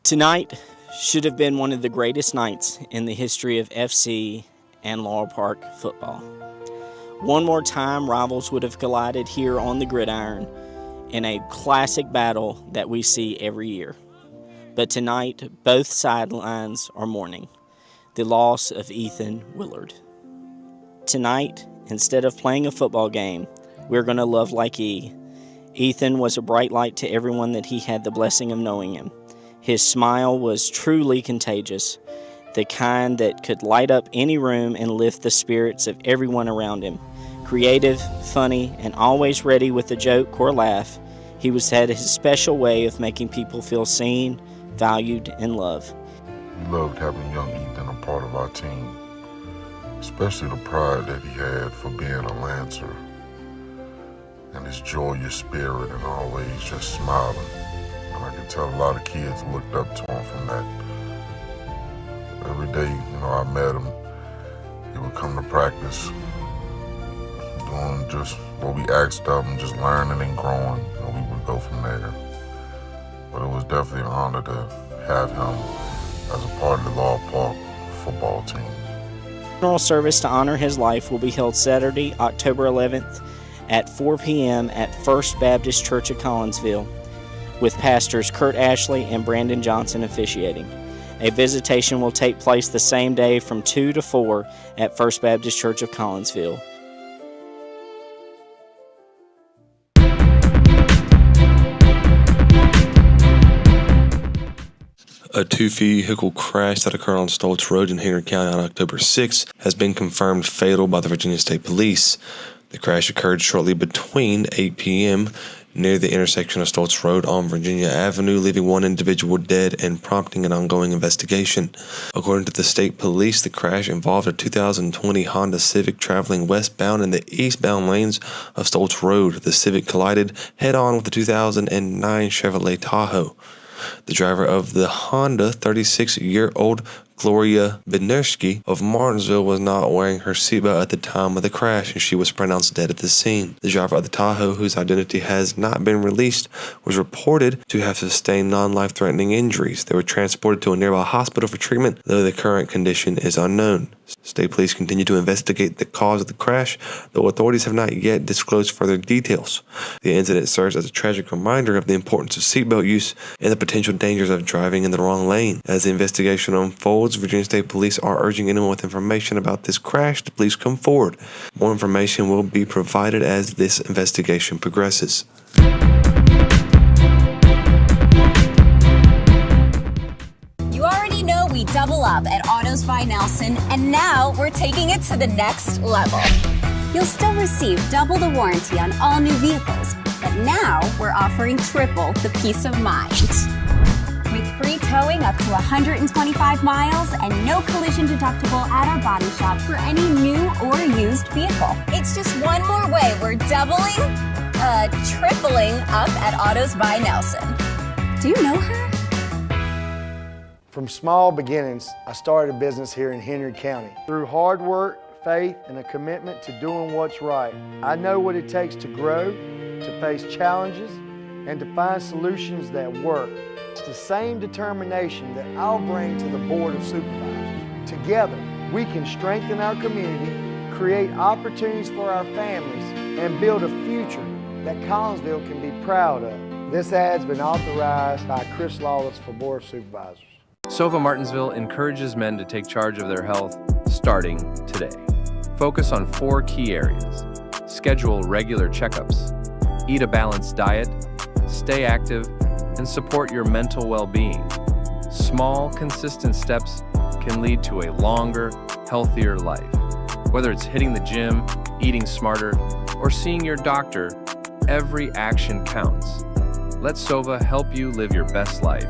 Tonight should have been one of the greatest nights in the history of FC and Laurel Park football. One more time, rivals would have collided here on the gridiron in a classic battle that we see every year. But tonight, both sidelines are mourning the loss of Ethan Willard. Tonight, instead of playing a football game, we're going to love like E. Ethan was a bright light to everyone that he had the blessing of knowing him. His smile was truly contagious, the kind that could light up any room and lift the spirits of everyone around him. Creative, funny, and always ready with a joke or laugh, he had his special way of making people feel seen, valued, and loved. We loved having young Ethan a part of our team, especially the pride that he had for being a Lancer and his joyous spirit and always just smiling. And I could tell a lot of kids looked up to him from that. Every day, I met him. He would come to practice, doing just what we asked of him, just learning and growing, and we would go from there. But it was definitely an honor to have him as a part of the Laurel Park football team. Funeral service to honor his life will be held Saturday, October 11th at 4 p.m. at First Baptist Church of Collinsville, with pastors Kurt Ashley and Brandon Johnson officiating. A visitation will take place the same day from 2 to 4 at First Baptist Church of Collinsville. A two-vehicle crash that occurred on Stoltz Road in Henry County on October 6 has been confirmed fatal by the Virginia State Police. The crash occurred shortly between 8 p.m. near the intersection of Stoltz Road on Virginia Avenue, leaving one individual dead and prompting an ongoing investigation. According to the state police, the crash involved a 2020 Honda Civic traveling westbound in the eastbound lanes of Stoltz Road. The Civic collided head-on with the 2009 Chevrolet Tahoe. The driver of the Honda, 36-year-old Gloria Bednarski of Martinsville, was not wearing her seatbelt at the time of the crash, and she was pronounced dead at the scene. The driver of the Tahoe, whose identity has not been released, was reported to have sustained non-life-threatening injuries. They were transported to a nearby hospital for treatment, though the current condition is unknown. State police continue to investigate the cause of the crash, though authorities have not yet disclosed further details. The incident serves as a tragic reminder of the importance of seatbelt use and the potential dangers of driving in the wrong lane. As the investigation unfolds, Virginia State Police are urging anyone with information about this crash to please come forward. More information will be provided as this investigation progresses. We double up at Autos by Nelson, and now we're taking it to the next level. You'll still receive double the warranty on all new vehicles, but now we're offering triple the peace of mind. With free towing up to 125 miles and no collision deductible at our body shop for any new or used vehicle. It's just one more way we're tripling up at Autos by Nelson. Do you know her? From small beginnings, I started a business here in Henry County. Through hard work, faith, and a commitment to doing what's right, I know what it takes to grow, to face challenges, and to find solutions that work. It's the same determination that I'll bring to the Board of Supervisors. Together, we can strengthen our community, create opportunities for our families, and build a future that Collinsville can be proud of. This ad's been authorized by Chris Lawless for Board of Supervisors. Sova Martinsville encourages men to take charge of their health starting today. Focus on 4 key areas. Schedule regular checkups, eat a balanced diet, stay active, and support your mental well-being. Small, consistent steps can lead to a longer, healthier life. Whether it's hitting the gym, eating smarter, or seeing your doctor, every action counts. Let Sova help you live your best life.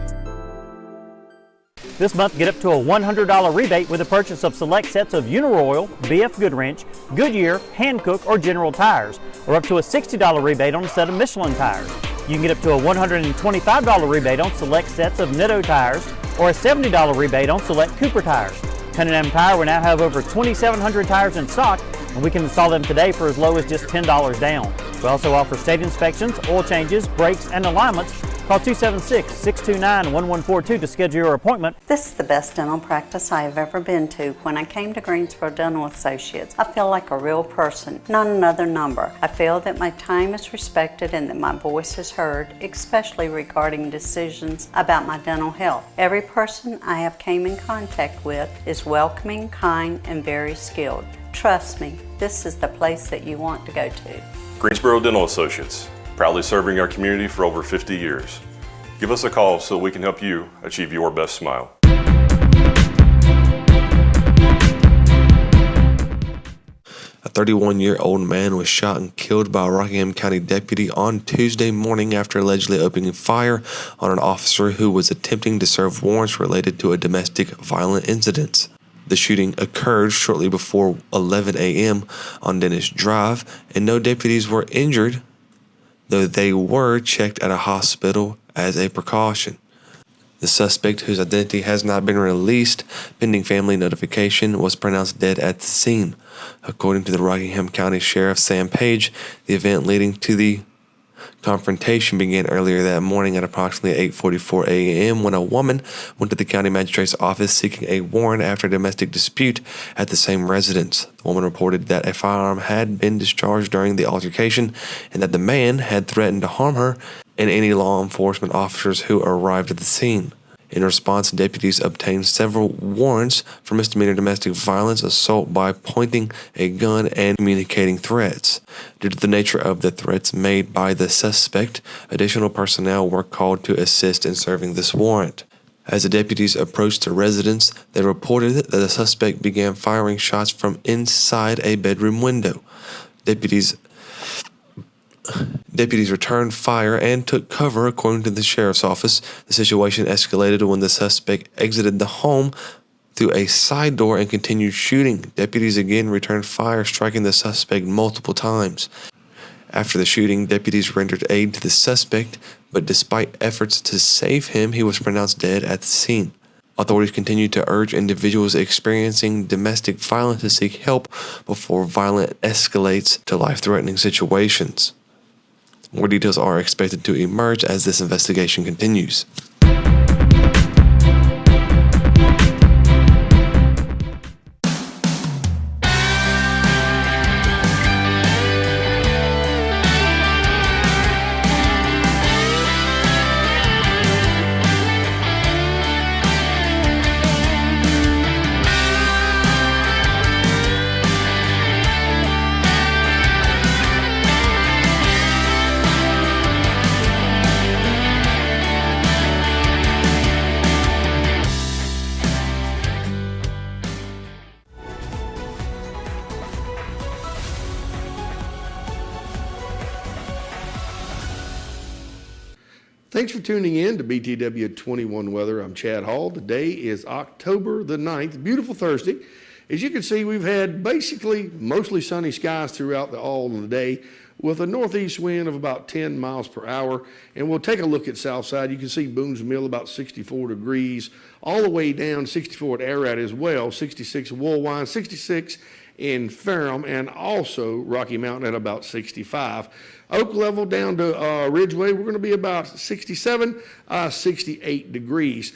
This month, get up to a $100 rebate with the purchase of select sets of Uniroyal, BF Goodwrench, Goodyear, Hankook, or General tires, or up to a $60 rebate on a set of Michelin tires. You can get up to a $125 rebate on select sets of Nitto tires, or a $70 rebate on select Cooper tires. Cunningham Tire will now have over 2,700 tires in stock, and we can install them today for as low as just $10 down. We also offer state inspections, oil changes, brakes, and alignments Call 276-629-1142 to schedule your appointment. This is the best dental practice I have ever been to. When I came to Greensboro Dental Associates, I feel like a real person, not another number. I feel that my time is respected and that my voice is heard, especially regarding decisions about my dental health. Every person I have came in contact with is welcoming, kind, and very skilled. Trust me, this is the place that you want to go to. Greensboro Dental Associates, proudly serving our community for over 50 years. Give us a call so we can help you achieve your best smile. A 31-year-old man was shot and killed by a Rockingham County deputy on Tuesday morning after allegedly opening fire on an officer who was attempting to serve warrants related to a domestic violent incident. The shooting occurred shortly before 11 a.m. on Dennis Drive, and no deputies were injured, though they were checked at a hospital as a precaution. The suspect, whose identity has not been released pending family notification, was pronounced dead at the scene. According to the Rockingham County Sheriff Sam Page, the event leading to the confrontation began earlier that morning at approximately 8:44 a.m. when a woman went to the county magistrate's office seeking a warrant after a domestic dispute at the same residence. The woman reported that a firearm had been discharged during the altercation and that the man had threatened to harm her and any law enforcement officers who arrived at the scene. In response, deputies obtained several warrants for misdemeanor domestic violence, assault by pointing a gun, and communicating threats. Due to the nature of the threats made by the suspect, additional personnel were called to assist in serving this warrant. As the deputies approached the residence, they reported that the suspect began firing shots from inside a bedroom window. Deputies returned fire and took cover, according to the sheriff's office. The situation escalated when the suspect exited the home through a side door and continued shooting. Deputies again returned fire, striking the suspect multiple times. After the shooting, deputies rendered aid to the suspect, but despite efforts to save him, he was pronounced dead at the scene. Authorities continue to urge individuals experiencing domestic violence to seek help before violence escalates to life-threatening situations. More details are expected to emerge as this investigation continues. Thanks for tuning in to BTW21 Weather. I'm Chad Hall. Today is October the 9th, beautiful Thursday. As you can see, we've had basically mostly sunny skies throughout all of the day with a northeast wind of about 10 miles per hour. And we'll take a look at Southside. You can see Boone's Mill about 64 degrees, all the way down 64 at Ararat as well, 66 at Woolwine, 66 in Ferrum, and also Rocky Mountain at about 65. Oak Level down to Ridgeway, we're going to be about 67, 68 degrees,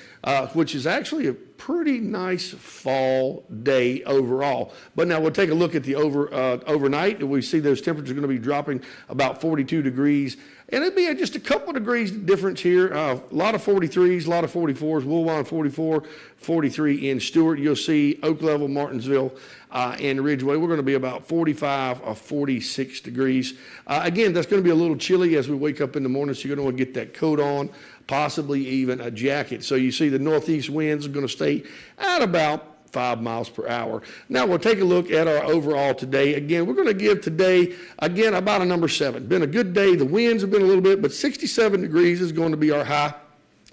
which is actually a pretty nice fall day overall. But now we'll take a look at the overnight. We see those temperatures are going to be dropping about 42 degrees. And it'd be just a couple of degrees difference here. A lot of 43s, a lot of 44s. Woolwine 44, 43 in Stewart. You'll see Oak Level, Martinsville, and Ridgeway. We're going to be about 45 or 46 degrees. Again, that's going to be a little chilly as we wake up in the morning, so you're going to want to get that coat on, possibly even a jacket. So you see the northeast winds are going to stay at about 5 miles per hour. Now we'll take a look at our overall today. Again, we're going to give today, again, about a number 7. Been a good day. The winds have been a little bit, but 67 degrees is going to be our high.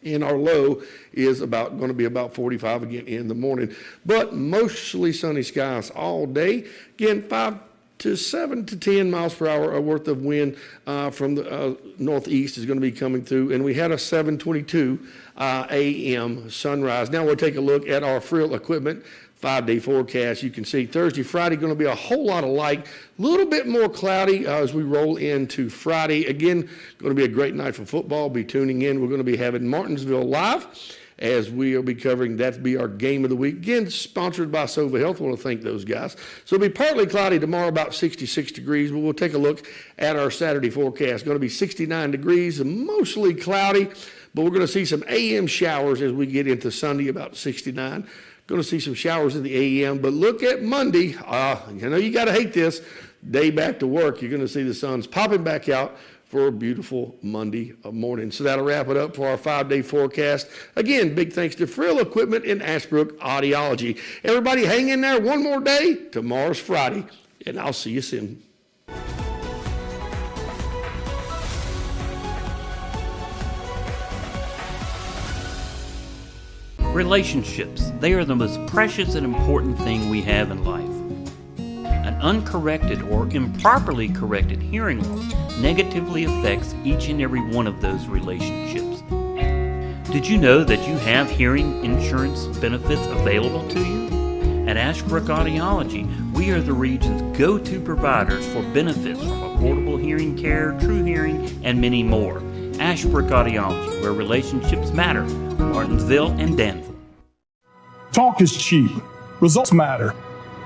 And our low is going to be about 45 again in the morning. But mostly sunny skies all day. Again, 5 to 7 to 10 miles per hour worth of wind from the northeast is going to be coming through. And we had a 7:22 a.m. sunrise. Now we'll take a look at our frill equipment. 5-day forecast, you can see Thursday, Friday going to be a whole lot alike. A little bit more cloudy as we roll into Friday. Again, going to be a great night for football. Be tuning in. We're going to be having Martinsville live as we will be covering, that'll be our game of the week. Again, sponsored by Sova Health. I want to thank those guys. So it'll be partly cloudy tomorrow, about 66 degrees, but we'll take a look at our Saturday forecast. Going to be 69 degrees, mostly cloudy, but we're going to see some AM showers as we get into Sunday, about 69. Going to see some showers in the AM, but look at Monday. You know you got to hate this. Day back to work, you're going to see the sun's popping back out for a beautiful Monday morning. So that'll wrap it up for our 5-day forecast. Again, big thanks to Frill Equipment in Ashbrook Audiology. Everybody hang in there one more day. Tomorrow's Friday, and I'll see you soon. Relationships, they are the most precious and important thing we have in life. An uncorrected or improperly corrected hearing loss negatively affects each and every one of those relationships. Did you know that you have hearing insurance benefits available to you? At Ashbrook Audiology, we are the region's go-to providers for benefits from affordable hearing care, true hearing, and many more. Ashbrook Audiology, where relationships matter. Martinsville and Danville. Talk is cheap. Results matter.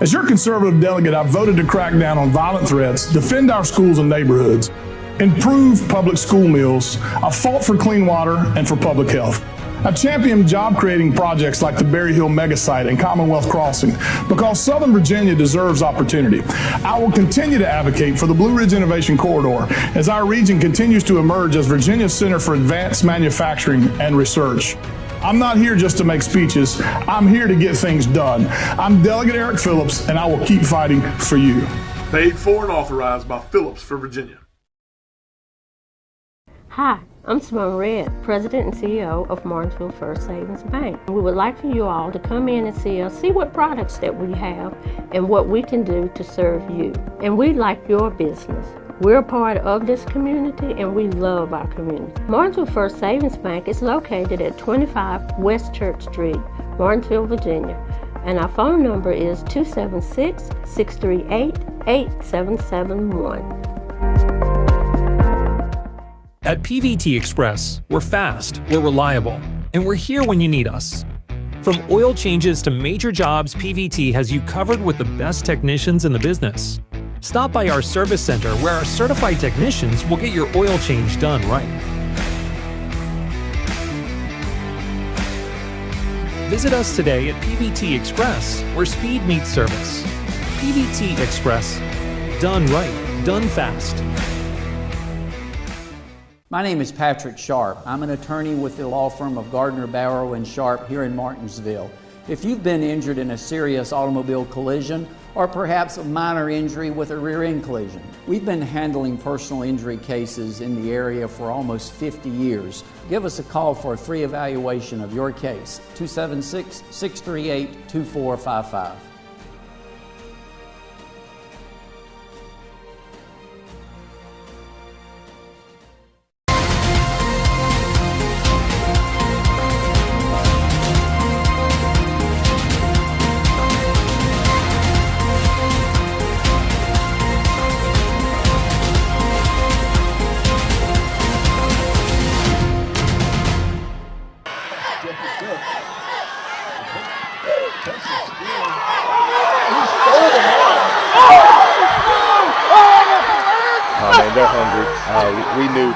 As your conservative delegate, I've voted to crack down on violent threats, defend our schools and neighborhoods, improve public school meals. I've fought for clean water and for public health. I've championed job-creating projects like the Berry Hill Mega Site and Commonwealth Crossing because Southern Virginia deserves opportunity. I will continue to advocate for the Blue Ridge Innovation Corridor as our region continues to emerge as Virginia's Center for Advanced Manufacturing and Research. I'm not here just to make speeches. I'm here to get things done. I'm Delegate Eric Phillips, and I will keep fighting for you. Paid for and authorized by Phillips for Virginia. Hi, I'm Simone Redd, President and CEO of Martinsville First Savings Bank. We would like for you all to come in and see us, see what products that we have and what we can do to serve you. And we like your business. We're a part of this community and we love our community. Martinsville First Savings Bank is located at 25 West Church Street, Martinsville, Virginia. And our phone number is 276-638-8771. At PVT Express, we're fast, we're reliable, and we're here when you need us. From oil changes to major jobs, PVT has you covered with the best technicians in the business. Stop by our service center where our certified technicians will get your oil change done right. Visit us today at PVT Express, where speed meets service. PVT Express. Done right, done fast. My name is Patrick Sharp. I'm an attorney with the law firm of Gardner, Barrow & Sharp here in Martinsville. If you've been injured in a serious automobile collision or perhaps a minor injury with a rear end collision, we've been handling personal injury cases in the area for almost 50 years. Give us a call for a free evaluation of your case, 276-638-2455. They're hungry. We knew,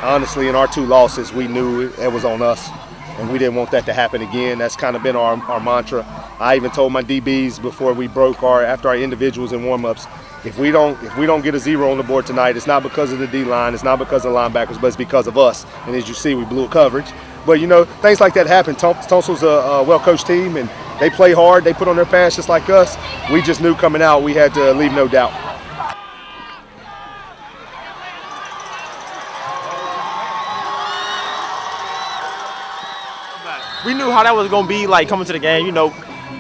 honestly, in our two losses, we knew it was on us, and we didn't want that to happen again. That's kind of been our mantra. I even told my DBs before we broke after our individuals and warm-ups, if we don't get a zero on the board tonight, it's not because of the D-line, it's not because of the linebackers, but it's because of us. And as you see, we blew a coverage. But, you know, things like that happen. Tulsa's a well-coached team, and they play hard. They put on their pants just like us. We just knew coming out we had to leave no doubt. We knew how that was going to be, like, coming to the game. You know,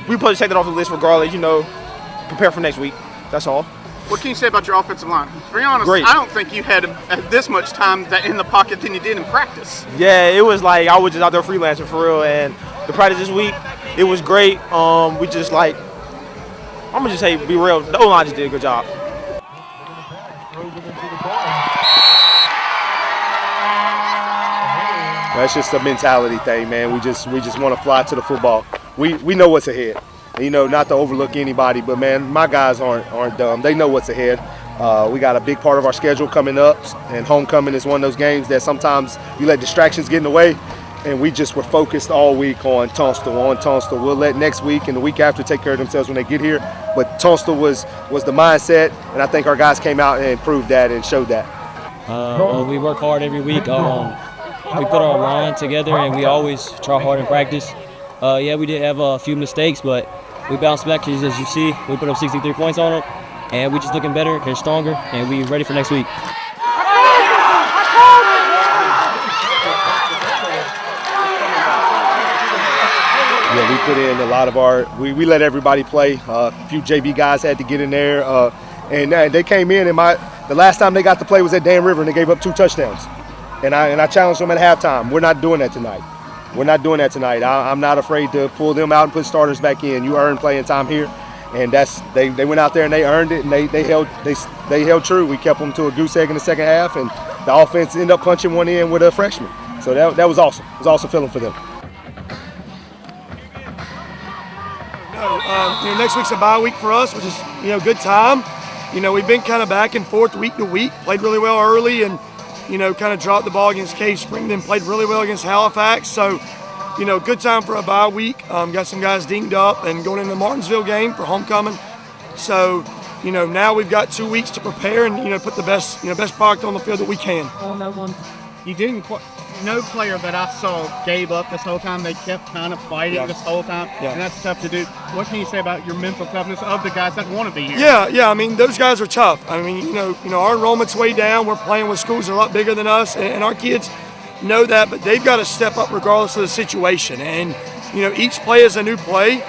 we supposed to take that off the list regardless, you know, prepare for next week. That's all. What can you say about your offensive line? To be honest, Great. I don't think you had this much time in the pocket than you did in practice. Yeah, it was like I was just out there freelancing for real, and the practice this week, It was great. We just like, I'm gonna just say, be real, the O-line just did a good job. That's just a mentality thing, man. We just want to fly to the football. We know what's ahead. You know, not to overlook anybody, but man, my guys aren't dumb. They know what's ahead. We got a big part of our schedule coming up, and homecoming is one of those games that sometimes you let distractions get in the way, and we just were focused all week on Tunstall. We'll let next week and the week after take care of themselves when they get here, but Tunstall was the mindset, and I think our guys came out and proved that and showed that. We work hard every week. We put our line together, and we always try hard in practice. Yeah, we did have a few mistakes, but we bounced back. As you see, we put up 63 points on them, and we just looking better and stronger, and we ready for next week. Yeah, we put in a lot of we let everybody play. A few JV guys had to get in there, and they came in, and the last time they got to play was at Dan River, and they gave up 2 touchdowns. And I challenged them at halftime. We're not doing that tonight. I'm not afraid to pull them out and put starters back in. You earn playing time here, and they went out there and they earned it, and they held true. We kept them to a goose egg in the second half, and the offense ended up punching one in with a freshman. So that was awesome. It was an awesome feeling for them. Next week's a bye week for us, which is good time. We've been kind of back and forth week to week. Played really well early, and kind of dropped the ball against Cave Spring, then played really well against Halifax. So, good time for a bye week. Got some guys dinged up and going into the Martinsville game for homecoming. So, now we've got 2 weeks to prepare and, put the best product on the field that we can. You didn't no player that I saw gave up this whole time. They kept kind of fighting this whole time, and that's tough to do. What can you say about your mental toughness of the guys that want to be here? Yeah. I mean, those guys are tough. I mean, our enrollment's way down. We're playing with schools that are a lot bigger than us, and our kids know that, but they've got to step up regardless of the situation. And, each play is a new play,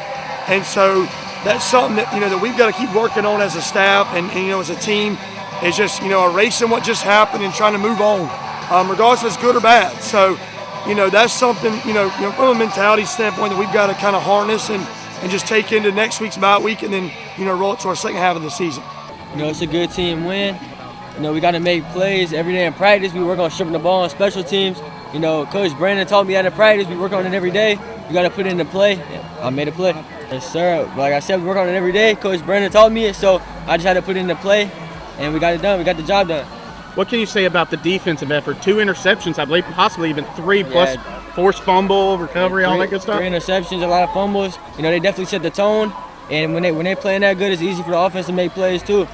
and so that's something that, that we've got to keep working on as a staff and as a team, is just, erasing what just happened and trying to move on. Regardless if it's good or bad. So, that's something, from a mentality standpoint that we've got to kind of harness and just take into next week's bye week and then, roll it to our second half of the season. It's a good team win. We got to make plays every day in practice. We work on stripping the ball on special teams. Coach Brandon taught me how to practice. We work on it every day. You got to put it into play. I made a play. Yes, sir. Like I said, we work on it every day. Coach Brandon taught me it, so I just had to put it into play, and we got it done. We got the job done. What can you say about the defensive effort? 2 interceptions, I believe, possibly even 3, plus forced fumble, recovery, all that good stuff? 3 interceptions, a lot of fumbles. They definitely set the tone. And when they playing that good, it's easy for the offense to make plays too.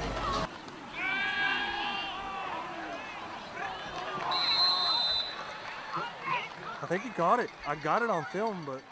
I think he got it. I got it on film, but...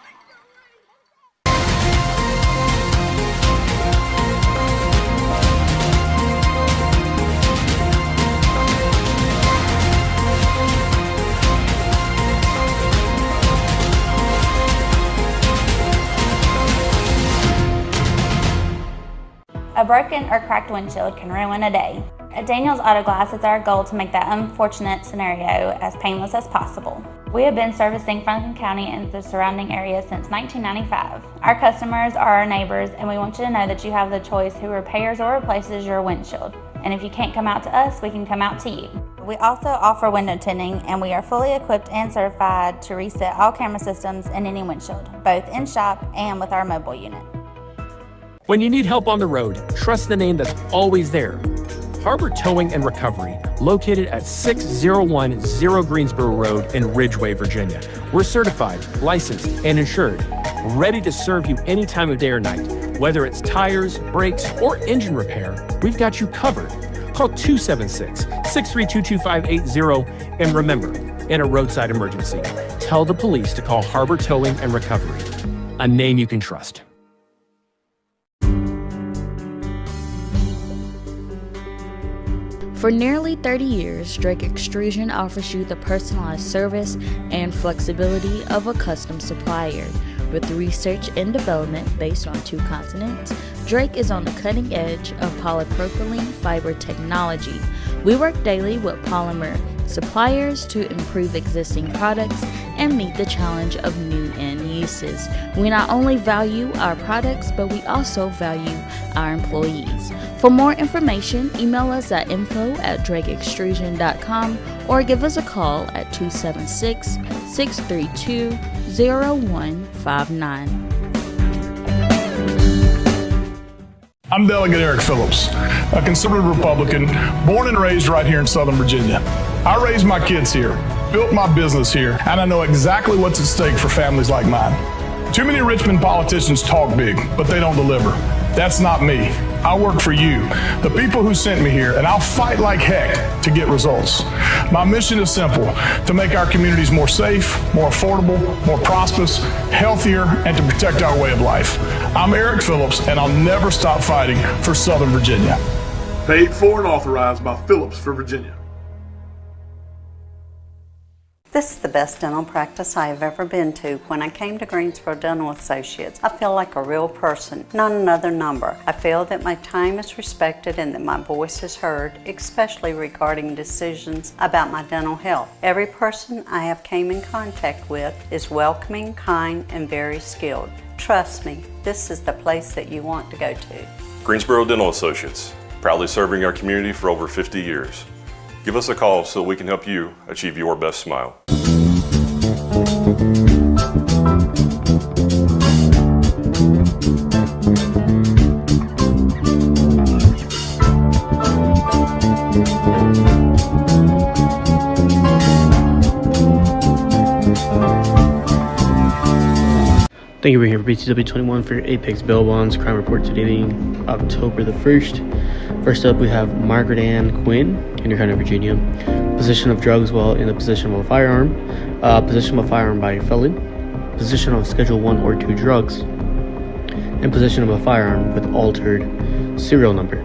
A broken or cracked windshield can ruin a day. At Daniel's Auto Glass, it's our goal to make that unfortunate scenario as painless as possible. We have been servicing Franklin County and the surrounding area since 1995. Our customers are our neighbors, and we want you to know that you have the choice who repairs or replaces your windshield. And if you can't come out to us, we can come out to you. We also offer window tinting, and we are fully equipped and certified to reset all camera systems in any windshield, both in shop and with our mobile unit. When you need help on the road, trust the name that's always there. Harbor Towing and Recovery, located at 6010 Greensboro Road in Ridgeway, Virginia. We're certified, licensed, and insured, ready to serve you any time of day or night. Whether it's tires, brakes, or engine repair, we've got you covered. Call 276-632-2580, and remember, in a roadside emergency, tell the police to call Harbor Towing and Recovery, a name you can trust. For nearly 30 years, Drake Extrusion offers you the personalized service and flexibility of a custom supplier. With research and development based on 2 continents, Drake is on the cutting edge of polypropylene fiber technology. We work daily with polymer suppliers to improve existing products and meet the challenge of new end uses. We not only value our products, but we also value our employees. For more information, email us at info@drakeextrusion.com or give us a call at 276-632-0159. I'm Delegate Eric Phillips, a conservative Republican, born and raised right here in Southern Virginia. I raised my kids here, built my business here, and I know exactly what's at stake for families like mine. Too many Richmond politicians talk big, but they don't deliver. That's not me. I work for you, the people who sent me here, and I'll fight like heck to get results. My mission is simple: to make our communities more safe, more affordable, more prosperous, healthier, and to protect our way of life. I'm Eric Phillips, and I'll never stop fighting for Southern Virginia. Paid for and authorized by Phillips for Virginia. This is the best dental practice I have ever been to. When I came to Greensboro Dental Associates, I feel like a real person, not another number. I feel that my time is respected and that my voice is heard, especially regarding decisions about my dental health. Every person I have came in contact with is welcoming, kind, and very skilled. Trust me, this is the place that you want to go to. Greensboro Dental Associates, proudly serving our community for over 50 years. Give us a call so we can help you achieve your best smile. Thank you for being here for BTW21 for your Apex Bail Bonds Crime Report today being October the 1st. First up, we have Margaret Ann Quinn, Henry County, Virginia. Possession of drugs while in the possession of a firearm. Possession of a firearm by a felon. Possession of Schedule 1 or 2 drugs. And possession of a firearm with altered serial number.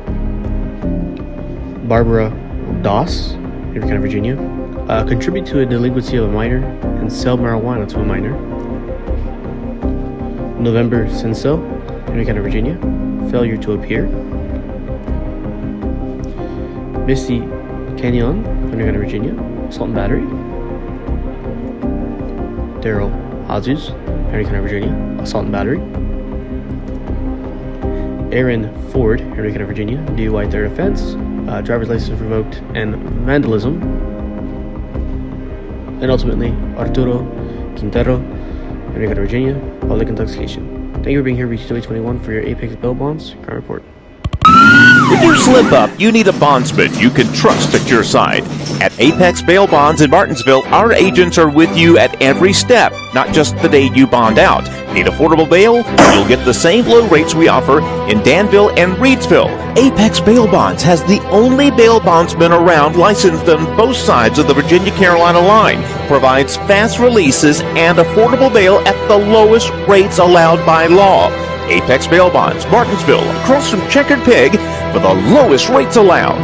Barbara Doss, Henry County, Virginia. Contribute to a delinquency of a minor and sell marijuana to a minor. November Senso, Henry County, Virginia. Failure to appear. Missy Kenyon, Henry County, Virginia. Assault and battery. Daryl Hazus, Henry County, Virginia. Assault and battery. Aaron Ford, Henry County, Virginia. DUI third offense. Driver's license revoked and vandalism. And ultimately, Arturo Quintero, Henry County, Virginia. Public intoxication. Thank you for being here, BTW21, for your Apex Bail Bonds Crime Report. When you slip up, you need a bondsman you can trust at your side. At Apex Bail Bonds in Martinsville, our agents are with you at every step, not just the day you bond out. Need affordable bail? You'll get the same low rates we offer in Danville and Reedsville. Apex Bail Bonds has the only bail bondsman around licensed on both sides of the Virginia-Carolina line. Provides fast releases and affordable bail at the lowest rates allowed by law. Apex Bail Bonds, Martinsville, across from Checkered Pig, for the lowest rates allowed.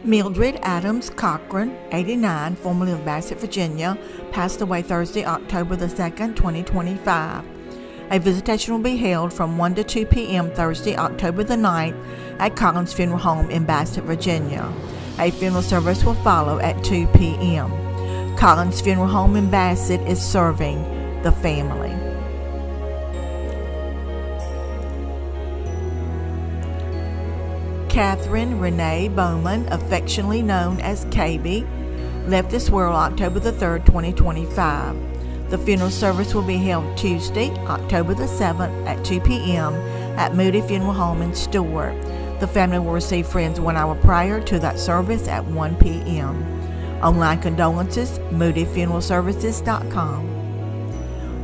Mildred Adams Cochran, 89, formerly of Bassett, Virginia, passed away Thursday, October the 2nd, 2025. A visitation will be held from 1 to 2 p.m. Thursday, October the 9th at Collins Funeral Home in Bassett, Virginia. A funeral service will follow at 2 p.m. Collins Funeral Home in Bassett is serving the family. Catherine Renee Bowman, affectionately known as KB, left this world October the 3rd, 2025. The funeral service will be held Tuesday, October the 7th at 2 p.m. at Moody Funeral Home in Stewart. The family will receive friends 1 hour prior to that service at 1 p.m. Online condolences, moodyfuneralservices.com.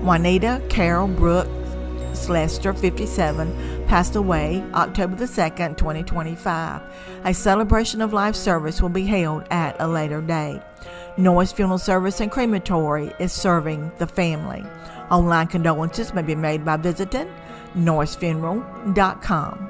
Juanita Carol Brooks Lester, 57, passed away October the 2nd, 2025. A celebration of life service will be held at a later date. Norris Funeral Service and Crematory is serving the family. Online condolences may be made by visiting norrisfuneral.com.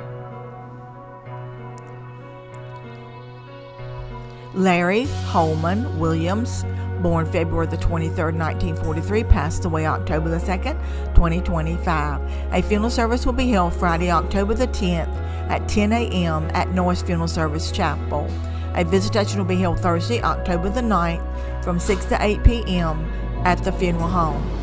Larry Holman Williams born February the 23rd, 1943, passed away October the 2nd, 2025. A funeral service will be held Friday, October the 10th at 10 a.m. at Norris Funeral Service Chapel. A visitation will be held Thursday, October the 9th from 6 to 8 p.m. at the funeral home.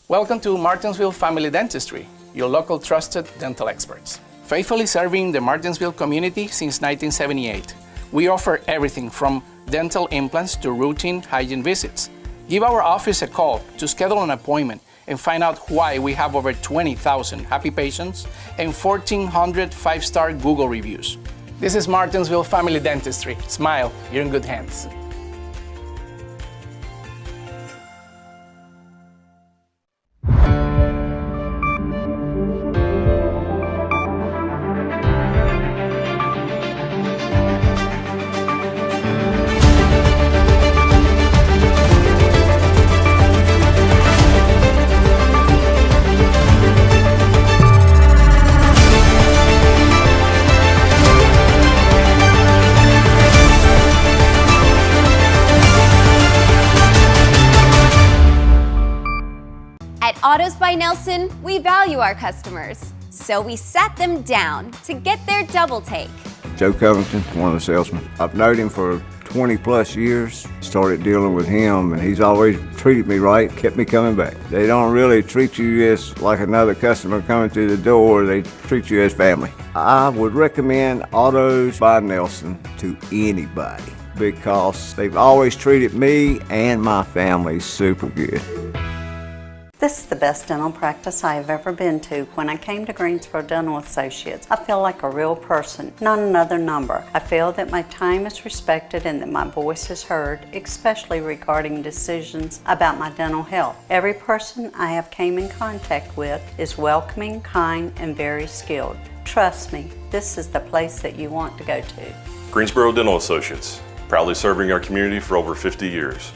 Welcome to Martinsville Family Dentistry, your local trusted dental experts. Faithfully serving the Martinsville community since 1978, we offer everything from dental implants to routine hygiene visits. Give our office a call to schedule an appointment and find out why we have over 20,000 happy patients and 1,400 five-star Google reviews. This is Martinsville Family Dentistry. Smile, you're in good hands. At Autos by Nelson, we value our customers, so we sat them down to get their double take. Joe Covington, one of the salesmen. I've known him for 20 plus years. Started dealing with him and he's always treated me right, kept me coming back. They don't really treat you as like another customer coming through the door, they treat you as family. I would recommend Autos by Nelson to anybody because they've always treated me and my family super good. This is the best dental practice I have ever been to. When I came to Greensboro Dental Associates, I feel like a real person, not another number. I feel that my time is respected and that my voice is heard, especially regarding decisions about my dental health. Every person I have came in contact with is welcoming, kind, and very skilled. Trust me, this is the place that you want to go to. Greensboro Dental Associates, proudly serving our community for over 50 years.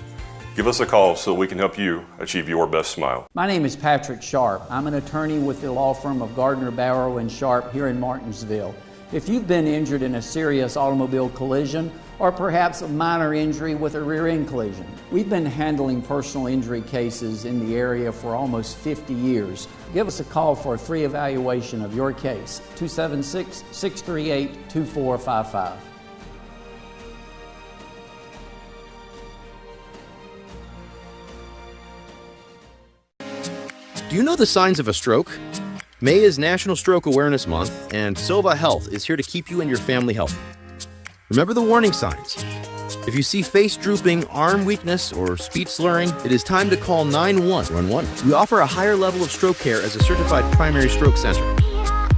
Give us a call so we can help you achieve your best smile. My name is Patrick Sharp. I'm an attorney with the law firm of Gardner, Barrow & Sharp here in Martinsville. If you've been injured in a serious automobile collision or perhaps a minor injury with a rear end collision, we've been handling personal injury cases in the area for almost 50 years. Give us a call for a free evaluation of your case, 276-638-2455. Do you know the signs of a stroke? May is National Stroke Awareness Month, and Silva Health is here to keep you and your family healthy. Remember the warning signs. If you see face drooping, arm weakness, or speech slurring, it is time to call 911. We offer a higher level of stroke care as a certified primary stroke center.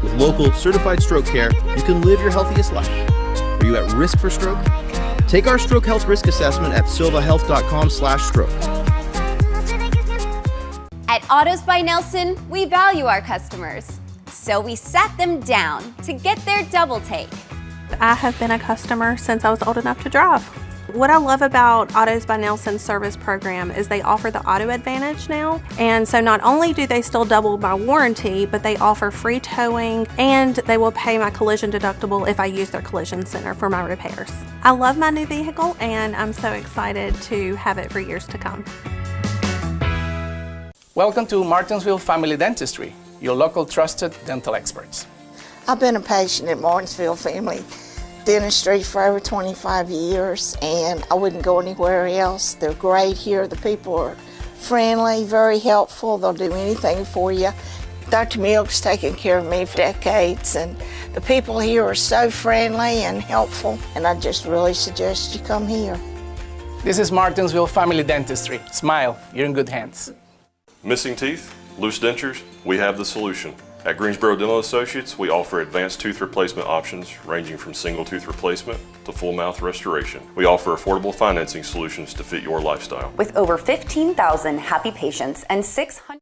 With local certified stroke care, you can live your healthiest life. Are you at risk for stroke? Take our stroke health risk assessment at silvahealth.com/stroke. At Autos by Nelson, we value our customers, so we sat them down to get their double take. I have been a customer since I was old enough to drive. What I love about Autos by Nelson service program is they offer the Auto Advantage now, and so not only do they still double my warranty, but they offer free towing and they will pay my collision deductible if I use their collision center for my repairs. I love my new vehicle and I'm so excited to have it for years to come. Welcome to Martinsville Family Dentistry, your local trusted dental experts. I've been a patient at Martinsville Family Dentistry for over 25 years and I wouldn't go anywhere else. They're great here. The people are friendly, very helpful. They'll do anything for you. Dr. Milk's taken care of me for decades and the people here are so friendly and helpful and I just really suggest you come here. This is Martinsville Family Dentistry. Smile, you're in good hands. Missing teeth? Loose dentures? We have the solution. At Greensboro Dental Associates, we offer advanced tooth replacement options ranging from single tooth replacement to full mouth restoration. We offer affordable financing solutions to fit your lifestyle. With over 15,000 happy patients and 600